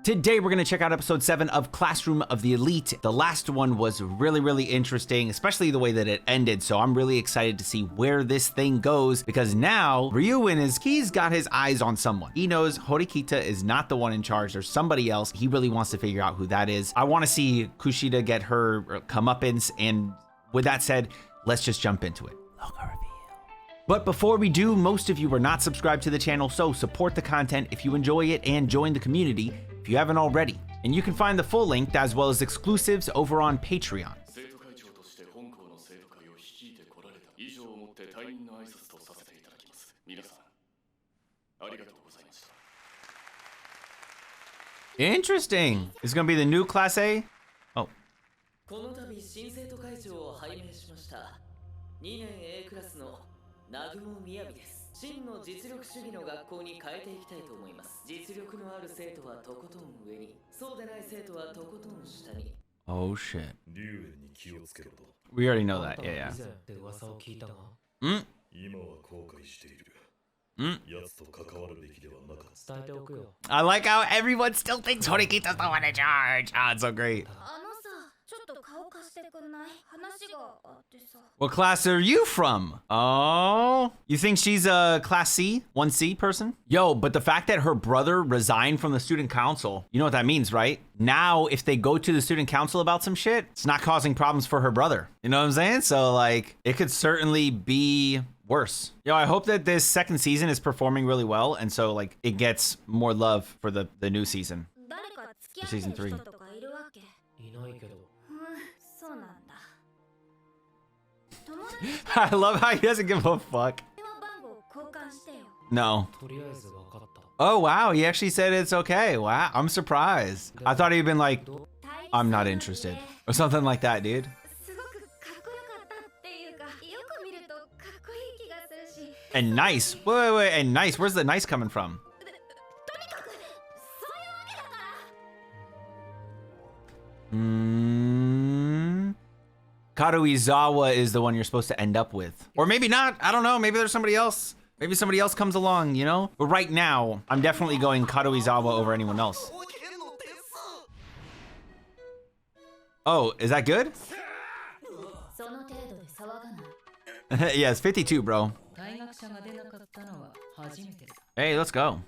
Today, we're going to check out episode 7 of Classroom of the Elite. The last one was really interesting, especially the way that it ended. So I'm really excited to see where this thing goes, because now RYUEN he's got his eyes on someone. He knows Horikita is not the one in charge. There's somebody else. He really wants to figure out who that is. I want to see Kushida get her comeuppance. And with that said, let's just jump into it. But before we do, most of you are not subscribed to the channel, so support the content if you enjoy it and join the community if you haven't already. And you can find the full link as well as exclusives over on Patreon. Interesting. It's gonna be the new Class A? Oh. Oh shit. We already know that, yeah. I like how everyone still thinks Horikita's the one in charge. Ah, it's so great. What class are you from? Oh, you think she's a class C, 1C person? Yo, but the fact that her brother resigned from the student council, you know what that means, right? Now, if they go to the student council about some shit, it's not causing problems for her brother. You know what I'm saying? So like, it could certainly be worse. Yo, I hope that this second season is performing really well, and so like it gets more love for the new season. For season 3. I love how he doesn't give a fuck. No. Oh wow, he actually said it's okay. Wow, I'm surprised. I thought he'd been like, I'm not interested, or something like that, dude. And nice. Wait, and nice. Where's the nice coming from? Karuizawa is the one you're supposed to end up with. Or maybe not. I don't know. Maybe there's somebody else. Maybe somebody else comes along, you know? But right now, I'm definitely going Karuizawa over anyone else. Oh, is that good? Yeah, it's 52, bro. Hey, let's go.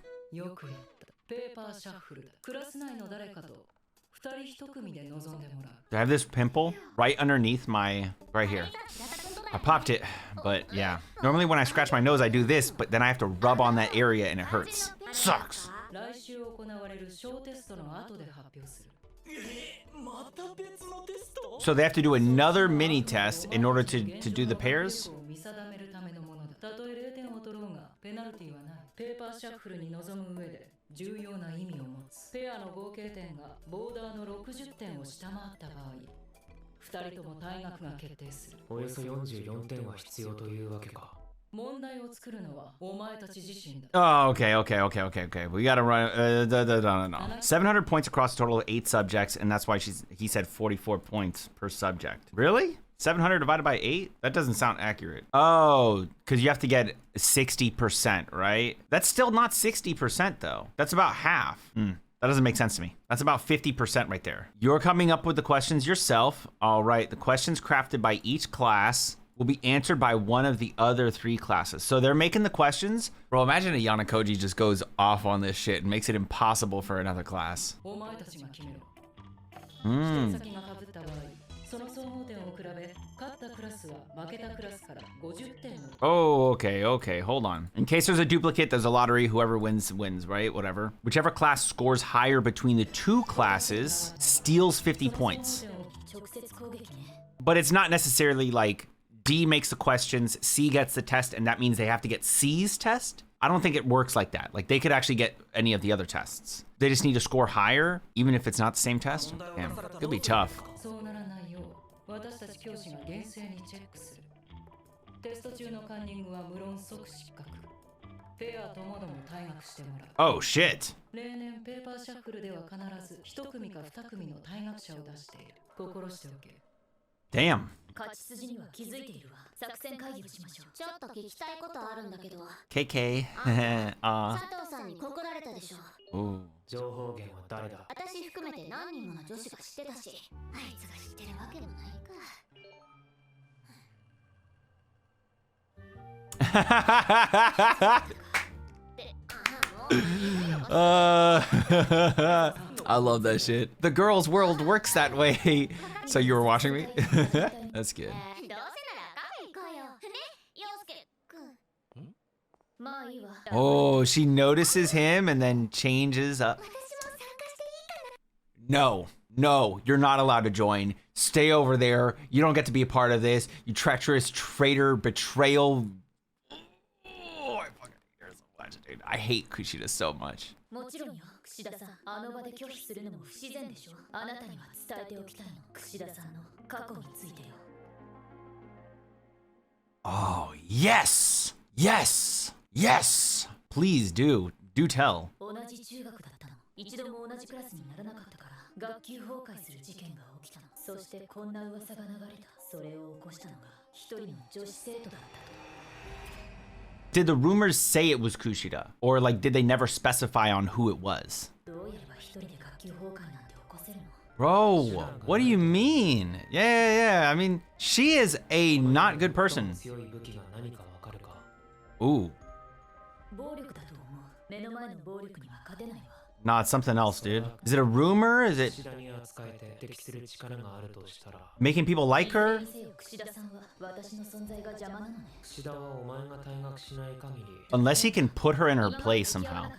I have this pimple right underneath my, right here. I popped it, but yeah. Normally when I scratch my nose, I do this, but then I have to rub on that area and it hurts. Sucks. So they have to do another mini test in order to do the pairs? Oh, okay. We gotta run. No. 700 points across a total of 8 subjects, and that's why he said 44 points per subject. Really? 700 divided by 8? That doesn't sound accurate. Oh, because you have to get 60%, right? That's still not 60% though. That's about half. That doesn't make sense to me. That's about 50% right there. You're coming up with the questions yourself. All right, the questions crafted by each class will be answered by one of the other 3 classes. So they're making the questions. Bro, imagine a Yanakoji just goes off on this shit and makes it impossible for another class. Oh, okay, hold on. In case there's a duplicate, there's a lottery. Whoever wins, right? Whatever. Whichever class scores higher between the 2 classes steals 50 points. But it's not necessarily like D makes the questions, C gets the test, and that means they have to get C's test. I don't think it works like that. Like, they could actually get any of the other tests. They just need to score higher, even if it's not the same test. Damn, it'll be tough. Oh shit. Damn. KK. Ooh. I love that shit. The girl's world works that way. So you were watching me? That's good. Oh, she notices him and then changes up. No, you're not allowed to join. Stay over there. You don't get to be a part of this. You treacherous traitor, betrayal. Oh, I fucking hate her so much, dude. I hate Kushida so much. Oh, yes! Yes! Yes! Please do. Do tell. Did the rumors say it was Kushida? Or like, did they never specify on who it was? Bro, what do you mean? Yeah. I mean, she is a not good person. Ooh. Nah, it's something else, dude. Is it a rumor? Is it making people like her? Unless he can put her in her place somehow.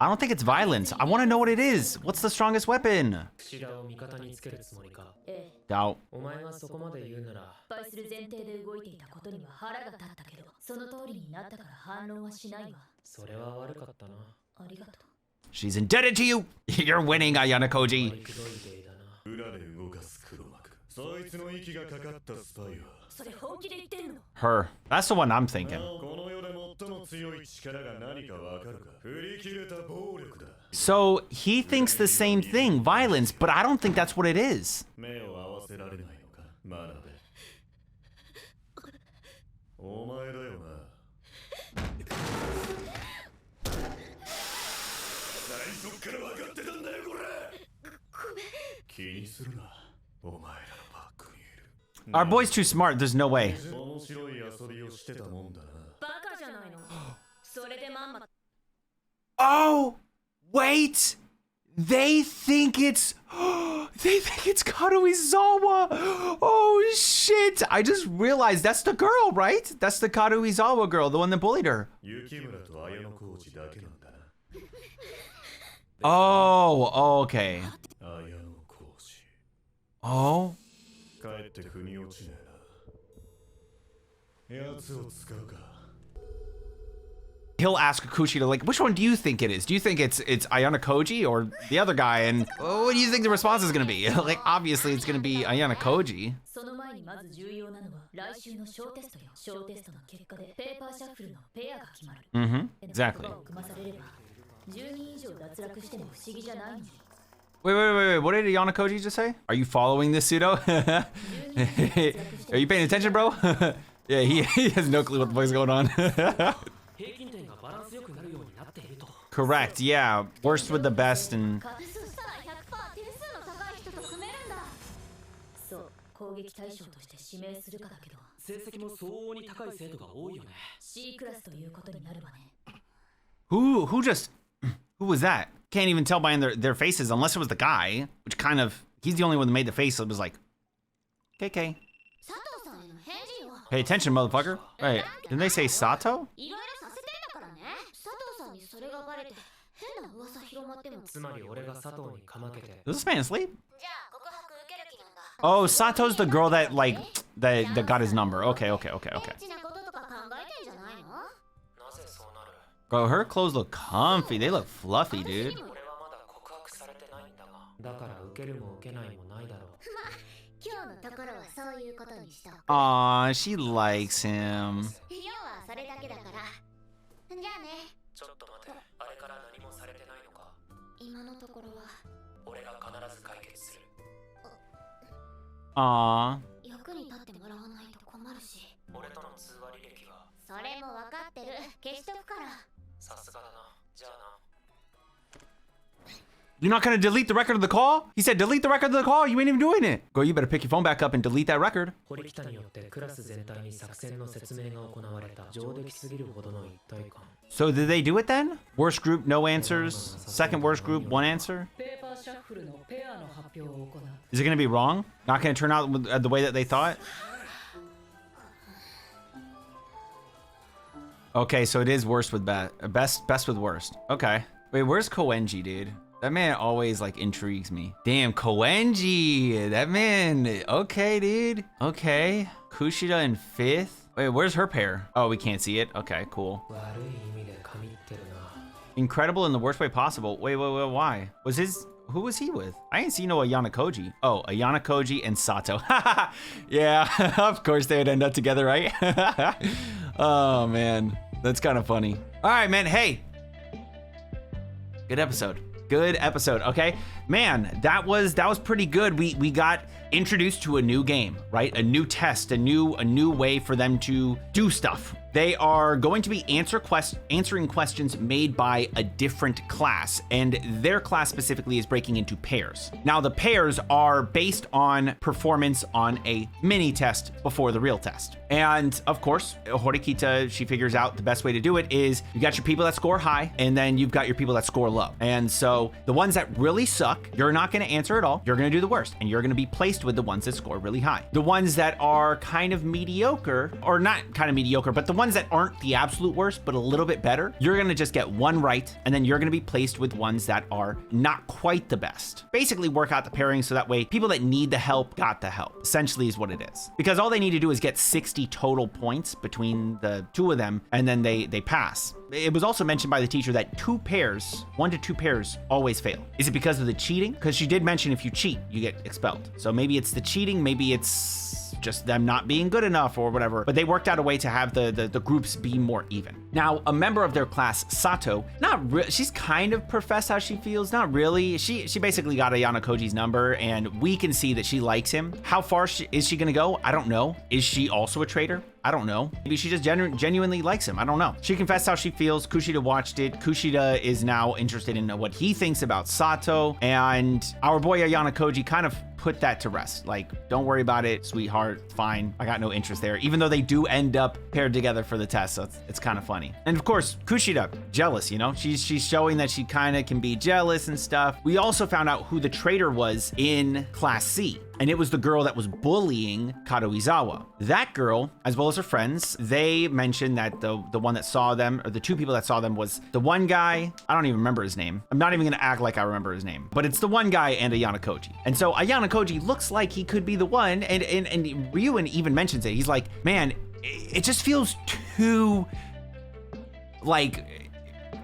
I don't think it's violence. I want to know what it is. What's the strongest weapon? Doubt. She's indebted to you. You're winning, Ayana Koji. Her. That's the one I'm thinking. So he thinks the same thing, violence, but I don't think that's what it is. Our boy's too smart, there's no way. Oh, wait! They think it's Karuizawa. Oh shit! I just realized that's the girl, right? That's the Karuizawa girl, the one that bullied her. Oh, okay. Oh. He'll ask Kushida, like, which one do you think it is? Do you think it's Ayana Koji or the other guy? And what do you think the response is gonna be? Like, obviously it's gonna be Ayana Koji. Mm-hmm, exactly. Wait, what did Ayana Koji just say? Are you following this pseudo? Are you paying attention, bro? Yeah, he has no clue what the fuck's going on. Correct, yeah. Worst with the best and... Who was that? Can't even tell by their faces unless it was the guy, which kind of... He's the only one that made the face, so it was like... KK. Pay attention, motherfucker. Right, didn't they say Sato? Is this man asleep? Oh, Sato's the girl that, like, that got his number. Okay. Bro, her clothes look comfy. They look fluffy, dude. Aw, she likes him. Aw. 役に立ってもらわないと困るし。俺との通話履歴はそれも分かってる。消しとくから。さすがだな。じゃあな。 You're not gonna delete the record of the call? He said delete the record of the call. You ain't even doing it. Girl, you better pick your phone back up and delete that record. 堀北によってクラス全体に作戦の説明が行われた。上出来すぎるほどの一体感。 So did they do it then? Worst group, no answers. Second worst group, one answer. Is it gonna be wrong? Not gonna turn out the way that they thought? Okay, so it is worst with best with worst. Okay. Wait, where's Koenji, dude? That man always like intrigues me. Damn, Koenji, that man. Okay, dude. Okay. Kushida in 5th. Wait, where's her pair? Oh, we can't see it. Okay, cool. Incredible in the worst way possible. Wait, why? Who was he with? I ain't seen no Ayana Koji. Oh, Ayana Koji and Sato. Yeah, of course they would end up together, right? Oh man, that's kind of funny. All right, man, hey. Good episode. Good episode, okay? Man, that was pretty good. We got introduced to a new game, right? A new test, a new way for them to do stuff. They are going to be answering questions made by a different class, and their class specifically is breaking into pairs. Now, the pairs are based on performance on a mini test before the real test. And of course, Horikita, she figures out the best way to do it is you got your people that score high, and then you've got your people that score low. And so the ones that really suck, you're not going to answer at all. You're going to do the worst, and you're going to be placed with the ones that score really high. The ones that are kind of mediocre, or not kind of mediocre, but the ones that aren't the absolute worst, but a little bit better, you're gonna just get one right, and then you're gonna be placed with ones that are not quite the best. Basically work out the pairing so that way people that need the help got the help, essentially is what it is. Because all they need to do is get 60 total points between the two of them, and then they pass. It was also mentioned by the teacher that 1 to 2 pairs always fail. Is it because of the cheating? Because she did mention if you cheat, you get expelled. So maybe it's the cheating, maybe it's just them not being good enough or whatever, but they worked out a way to have the groups be more even. Now, a member of their class, Sato, she's kind of professed how she feels, not really. She basically got Ayana Koji's number, and we can see that she likes him. How far is she gonna go? I don't know. Is she also a traitor? I don't know. Maybe she just genuinely likes him. I don't know. She confessed how she feels. Kushida watched it. Kushida is now interested in what he thinks about Sato, and our boy Ayana Koji kind of put that to rest. Like, don't worry about it, sweetheart. Fine. I got no interest there, even though they do end up paired together for the test. So it's kind of funny. And of course, Kushida, jealous, you know? She's showing that she kind of can be jealous and stuff. We also found out who the traitor was in Class C. And it was the girl that was bullying Karuizawa. That girl, as well as her friends, they mentioned that the one that saw them, or the two people that saw them, was the one guy, I don't even remember his name. I'm not even gonna act like I remember his name, but it's the one guy and Ayana Koji. And so Ayana Koji looks like he could be the one, and RYUEN even mentions it. He's like, man, it just feels too, like,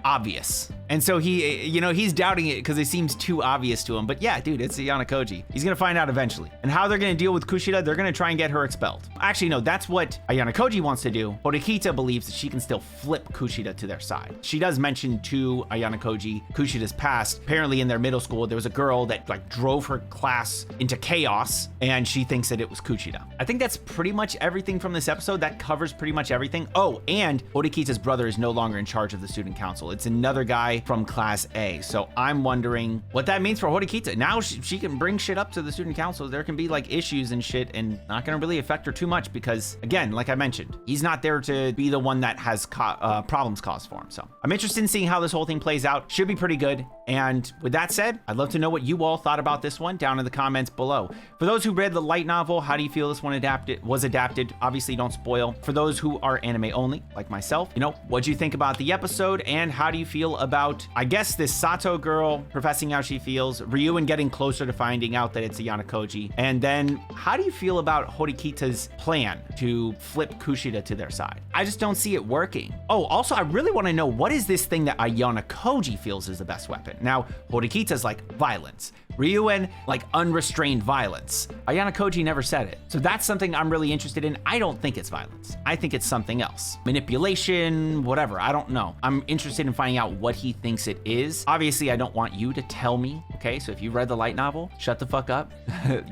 obvious. And so he's doubting it because it seems too obvious to him. But yeah, dude, it's Ayana Koji. He's gonna find out eventually. And how they're gonna deal with Kushida, they're gonna try and get her expelled. Actually, no, that's what Ayana Koji wants to do. Horikita believes that she can still flip Kushida to their side. She does mention to Ayana Koji Kushida's past. Apparently in their middle school, there was a girl that like drove her class into chaos, and she thinks that it was Kushida. I think that's pretty much everything from this episode. That covers pretty much everything. Oh, and Horikita's brother is no longer in charge of the student council. It's another guy from Class A. So I'm wondering what that means for Horikita. Now she can bring shit up to the student council. There can be like issues and shit, and not gonna really affect her too much because, again, like I mentioned, he's not there to be the one that has problems caused for him. So I'm interested in seeing how this whole thing plays out. Should be pretty good. And with that said, I'd love to know what you all thought about this one down in the comments below. For those who read the light novel, how do you feel this one was adapted? Obviously, don't spoil. For those who are anime only, like myself, what do you think about the episode, and how do you feel about, I guess, this Sato girl professing how she feels, RYUEN getting closer to finding out that it's Ayana Koji, and then how do you feel about Horikita's plan to flip Kushida to their side? I just don't see it working. Oh, also, I really want to know, what is this thing that Ayana Koji feels is the best weapon? Now, Horikita's like violence. RYUEN, like unrestrained violence. Ayana Koji never said it. So that's something I'm really interested in. I don't think it's violence. I think it's something else. Manipulation, whatever, I don't know. I'm interested in finding out what he thinks it is. Obviously, I don't want you to tell me, okay? So if you read the light novel, shut the fuck up.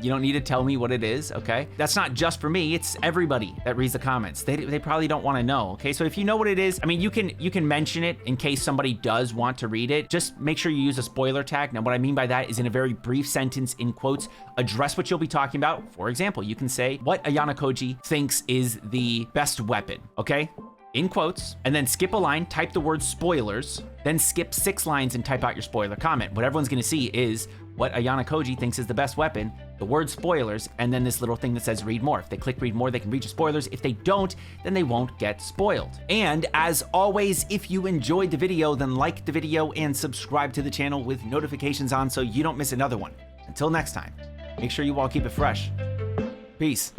You don't need to tell me what it is, okay? That's not just for me, it's everybody that reads the comments. They probably don't wanna know, okay? So if you know what it is, I mean, you can mention it in case somebody does want to read it. Just make sure you use a spoiler tag. Now, what I mean by that is in a very brief sentence, in quotes, address what you'll be talking about. For example, you can say what Ayana Koji thinks is the best weapon, okay? In quotes, and then skip a line, type the word spoilers, then skip 6 lines and type out your spoiler comment. What everyone's gonna see is what Ayana Koji thinks is the best weapon, the word spoilers, and then this little thing that says read more. If they click read more, they can read your spoilers. If they don't, then they won't get spoiled. And as always, if you enjoyed the video, then like the video and subscribe to the channel with notifications on so you don't miss another one. Until next time, make sure you all keep it fresh. Peace.